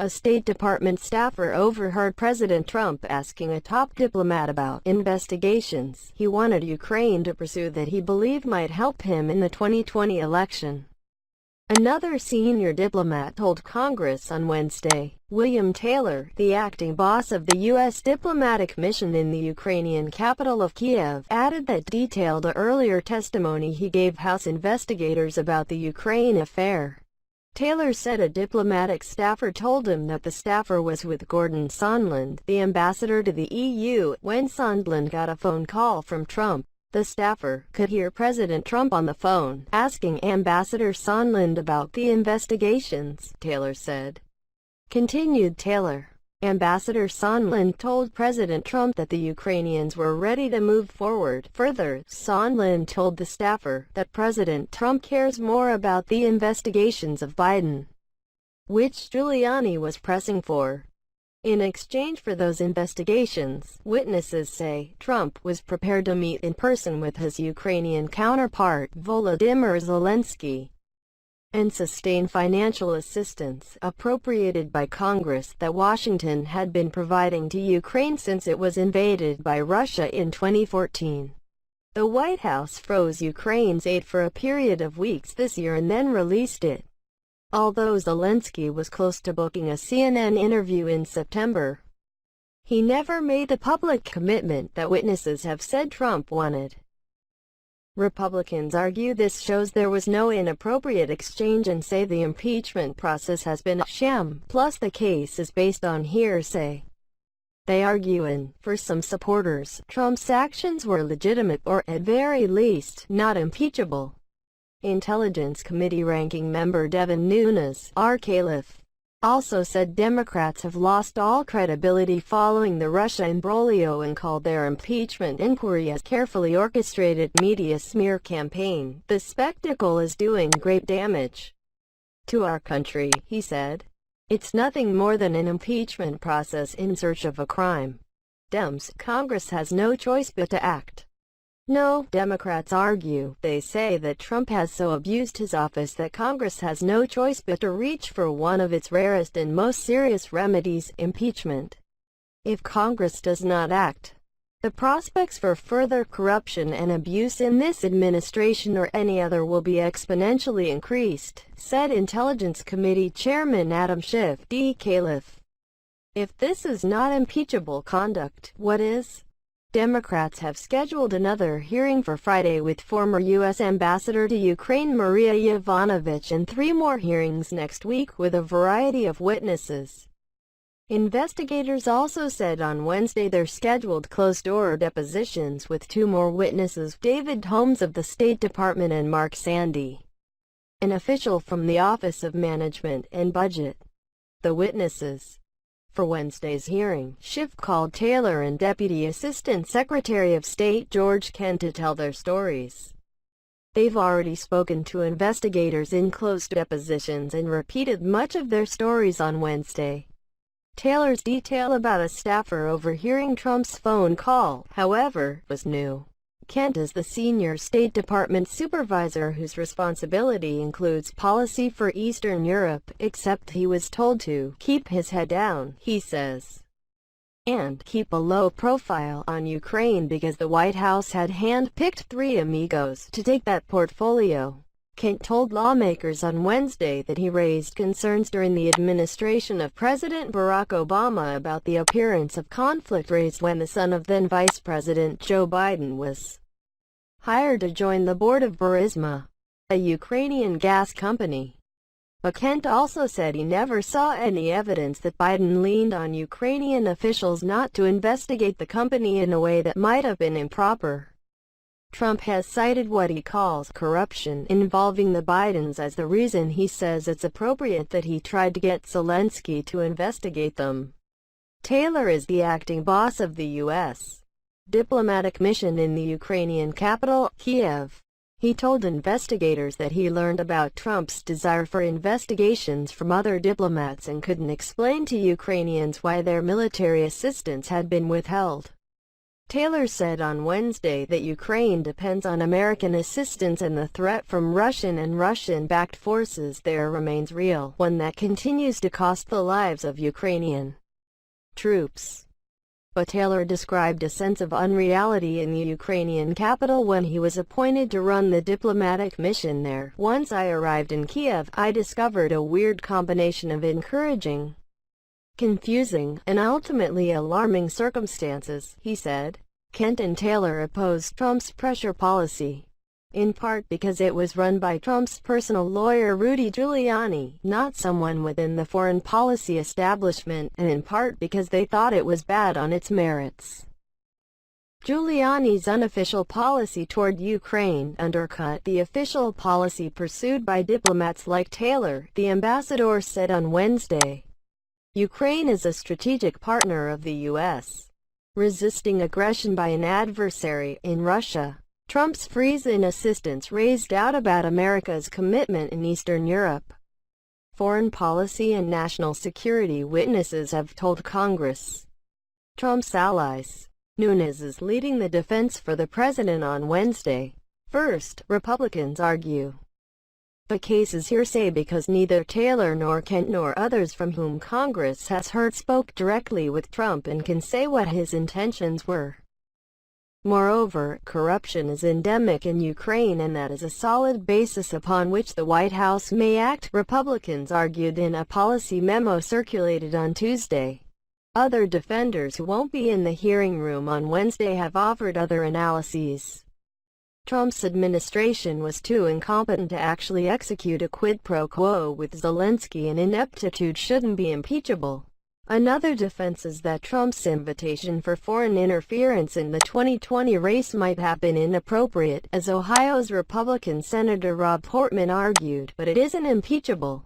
A State Department staffer overheard President Trump asking a top diplomat about investigations he wanted Ukraine to pursue that he believed might help him in the 2020 election. Another senior diplomat told Congress on Wednesday. William Taylor, the acting boss of the U.S. diplomatic mission in the Ukrainian capital of Kyiv, added that detailed earlier testimony he gave House investigators about the Ukraine affair. Taylor said a diplomatic staffer told him that the staffer was with Gordon Sondland, the ambassador to the EU, when Sondland got a phone call from Trump. The staffer could hear President Trump on the phone, asking Ambassador Sondland about the investigations, Taylor said. Continued Taylor. Ambassador Sondland told President Trump that the Ukrainians were ready to move forward. Further, Sondland told the staffer that President Trump cares more about the investigations of Biden, which Giuliani was pressing for. In exchange for those investigations, witnesses say, Trump was prepared to meet in person with his Ukrainian counterpart, Volodymyr Zelensky, and sustain financial assistance appropriated by Congress that Washington had been providing to Ukraine since it was invaded by Russia in 2014. The White House froze Ukraine's aid for a period of weeks this year and then released it. Although Zelensky was close to booking a CNN interview in September, he never made the public commitment that witnesses have said Trump wanted. Republicans argue this shows there was no inappropriate exchange and say the impeachment process has been a sham, plus the case is based on hearsay. They argue, and, for some supporters, Trump's actions were legitimate or, at very least, not impeachable. Intelligence Committee ranking member Devin Nunes, Kyiv, also said Democrats have lost all credibility following the Russia imbroglio and called their impeachment inquiry a carefully orchestrated media smear campaign. The spectacle is doing great damage to our country, he said. It's nothing more than an impeachment process in search of a crime. Congress has no choice but to act. No, Democrats argue. They say that Trump has so abused his office that Congress has no choice but to reach for one of its rarest and most serious remedies, impeachment. If Congress does not act, the prospects for further corruption and abuse in this administration or any other will be exponentially increased, said Intelligence Committee Chairman Adam Schiff, Kyiv. If this is not impeachable conduct, what is? Democrats have scheduled another hearing for Friday with former U.S. Ambassador to Ukraine Maria Yovanovitch and 3 more hearings next week with a variety of witnesses. Investigators also said on Wednesday they're scheduled closed-door depositions with 2 more witnesses, David Holmes of the State Department and Mark Sandy, an official from the Office of Management and Budget. The witnesses for Wednesday's hearing, Schiff called Taylor and Deputy Assistant Secretary of State George Kent to tell their stories. They've already spoken to investigators in closed depositions and repeated much of their stories on Wednesday. Taylor's detail about a staffer overhearing Trump's phone call, however, was new. Kent is the senior State Department supervisor whose responsibility includes policy for Eastern Europe, except he was told to keep his head down, he says, and keep a low profile on Ukraine because the White House had hand-picked 3 amigos to take that portfolio. Kent told lawmakers on Wednesday that he raised concerns during the administration of President Barack Obama about the appearance of conflict raised when the son of then Vice President Joe Biden was hired to join the board of Burisma, a Ukrainian gas company. But Kent also said he never saw any evidence that Biden leaned on Ukrainian officials not to investigate the company in a way that might have been improper. Trump has cited what he calls corruption involving the Bidens as the reason he says it's appropriate that he tried to get Zelensky to investigate them. Taylor is the acting boss of the U.S. diplomatic mission in the Ukrainian capital, Kyiv. He told investigators that he learned about Trump's desire for investigations from other diplomats and couldn't explain to Ukrainians why their military assistance had been withheld. Taylor said on Wednesday that Ukraine depends on American assistance and the threat from Russian and Russian-backed forces there remains real, one that continues to cost the lives of Ukrainian troops. But Taylor described a sense of unreality in the Ukrainian capital when he was appointed to run the diplomatic mission there. "Once I arrived in Kyiv, I discovered a weird combination of encouraging, confusing, and ultimately alarming circumstances," he said. Kent and Taylor opposed Trump's pressure policy, in part because it was run by Trump's personal lawyer Rudy Giuliani, not someone within the foreign policy establishment, and in part because they thought it was bad on its merits. Giuliani's unofficial policy toward Ukraine undercut the official policy pursued by diplomats like Taylor, the ambassador said on Wednesday. Ukraine is a strategic partner of the U.S., resisting aggression by an adversary in Russia. Trump's freeze in assistance raised doubt about America's commitment in Eastern Europe. Foreign policy and national security witnesses have told Congress. Trump's allies. Nunes is leading the defense for the president on Wednesday. First, Republicans argue the case is hearsay because neither Taylor nor Kent nor others from whom Congress has heard spoke directly with Trump and can say what his intentions were. Moreover, corruption is endemic in Ukraine and that is a solid basis upon which the White House may act, Republicans argued in a policy memo circulated on Tuesday. Other defenders who won't be in the hearing room on Wednesday have offered other analyses. Trump's administration was too incompetent to actually execute a quid pro quo with Zelensky, and ineptitude shouldn't be impeachable. Another defense is that Trump's invitation for foreign interference in the 2020 race might have been inappropriate, as Ohio's Republican Senator Rob Portman argued, but it isn't impeachable.